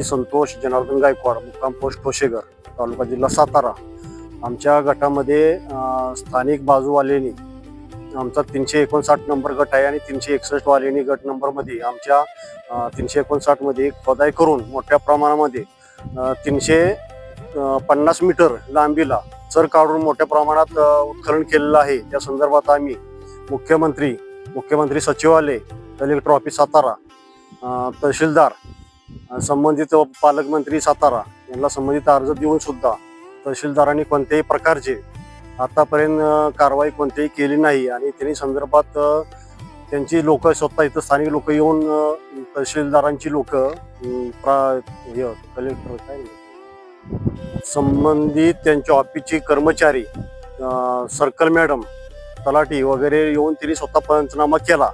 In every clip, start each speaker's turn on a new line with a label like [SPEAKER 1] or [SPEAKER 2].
[SPEAKER 1] संतोष जनार्दन गायकवाड, मुक्काम पोस्ट ठोसेघर, तालुका जिल्हा सातारा. आमच्या गटामध्ये स्थानिक बाजूवाल्यांनी आमचा 359 नंबर गट आहे आणि 361 वाल्यांनी गट नंबरमध्ये आमच्या 359 मध्ये खोदाई करून मोठ्या प्रमाणामध्ये 350 मीटर लांबीला चर काढून मोठ्या प्रमाणात उत्खनन केलेलं आहे. त्या संदर्भात आम्ही मुख्यमंत्री सचिवालय, कलेक्टर ऑफिस सातारा, तहसीलदार, संबंधित पालकमंत्री सातारा यांना संबंधित अर्ज देऊन सुद्धा तहसीलदारांनी कोणत्याही प्रकारचे आतापर्यंत कारवाई कोणतीही केली नाही आणि त्यांनी संदर्भात त्यांची लोक स्वतः इथं स्थानिक लोक येऊन तहसीलदारांची लोक कलेक्टर काय संबंधित त्यांच्या ऑफिसचे कर्मचारी, सर्कल मॅडम, तलाठी वगैरे येऊन त्यांनी स्वतः पंचनामा केला.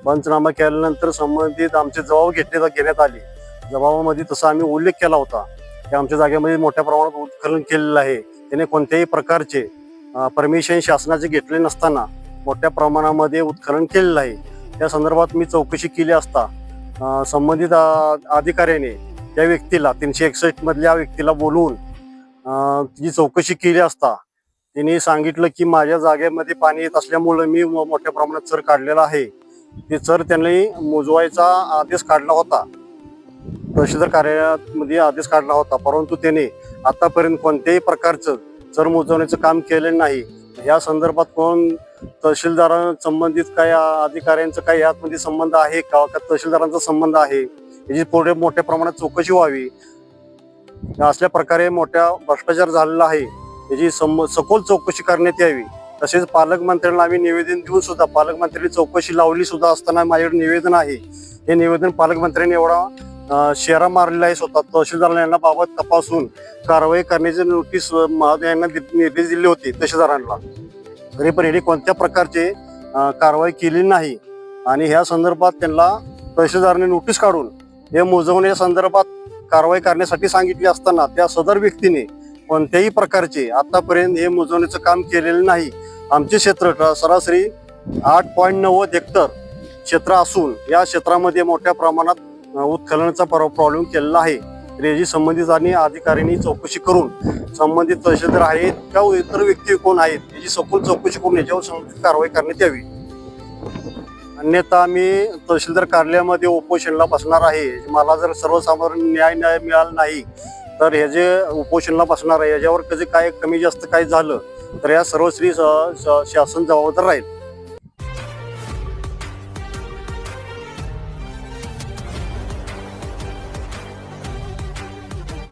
[SPEAKER 1] पंचनामा केल्यानंतर संबंधित आमचे जबाब घेण्यात आले. जबाबामध्ये तसा आम्ही उल्लेख केला होता की आमच्या जागेमध्ये मोठ्या प्रमाणात उत्खनन केलेलं आहे. त्याने कोणत्याही प्रकारचे परमिशन शासनाचे घेतले नसताना मोठ्या प्रमाणामध्ये उत्खनन केलेलं आहे. त्या संदर्भात मी चौकशी केली असता संबंधित अधिकाऱ्याने त्या व्यक्तीला 361 मधल्या व्यक्तीला बोलवून जी चौकशी केली असता त्यांनी सांगितलं की माझ्या जागेमध्ये पाणी येत असल्यामुळे मी मोठ्या प्रमाणात चर काढलेला आहे. ते चर त्यांनी मोजवायचा आदेश काढला होता, तहसीलदार कार्यालयामध्ये आदेश काढला होता, परंतु त्याने आतापर्यंत कोणत्याही प्रकारचं चर मोजवण्याचं काम केलेलं नाही. या संदर्भात कोण तहसीलदार संबंधित काय अधिकाऱ्यांचं काय यामध्ये संबंध आहे का तहसीलदारांचा संबंध आहे याची पुढे मोठ्या प्रमाणात चौकशी व्हावी. असल्या प्रकारे मोठ्या भ्रष्टाचार झालेला आहे याची सखोल चौकशी करण्यात यावी. तसेच पालकमंत्र्यांना आम्ही निवेदन देऊन सुद्धा पालकमंत्र्यांनी चौकशी लावली सुद्धा असताना माझ्याकडे निवेदन आहे. हे निवेदन पालकमंत्र्यांनी एवढा शेरा मारलेला आहे स्वतः तहसीलदारांना यांना बाबत तपासून कारवाई करण्याचे नोटीस महोदयांना निर्देश दिले होते तहसीलदारांना. तरी पण यांनी कोणत्या प्रकारचे कारवाई केली नाही आणि ह्या संदर्भात त्यांना तहसीलदारांनी नोटीस काढून हे मोजवण्याच्या संदर्भात कारवाई करण्यासाठी सांगितले असताना त्या सदर व्यक्तीने कोणत्याही प्रकारचे आतापर्यंत हे मोजवण्याचं काम केलेलं नाही. आमचे क्षेत्र सरासरी 8.90 हेक्टर क्षेत्र असून या क्षेत्रामध्ये मोठ्या प्रमाणात उत्खननाचा प्रॉब्लेम केलेला आहे. याची संबंधित आणि अधिकाऱ्यांनी चौकशी करून संबंधित तहसीलदार आहेत का इतर व्यक्ती कोण आहेत याची सखोल चौकशी करून याच्यावर संबंधित कारवाई करण्यात यावी. अन्यथा आम्ही तहसीलदार कार्यालयामध्ये उपोषणाला बसणार आहे. मला जर सर्वसाधारण न्याय मिळाला नाही तर हे जे उपोषणाला बसणार आहे याच्यावर कधी काय कमी जास्त काय झालं तर या सर्वश्री शासन जबाबदार राहील.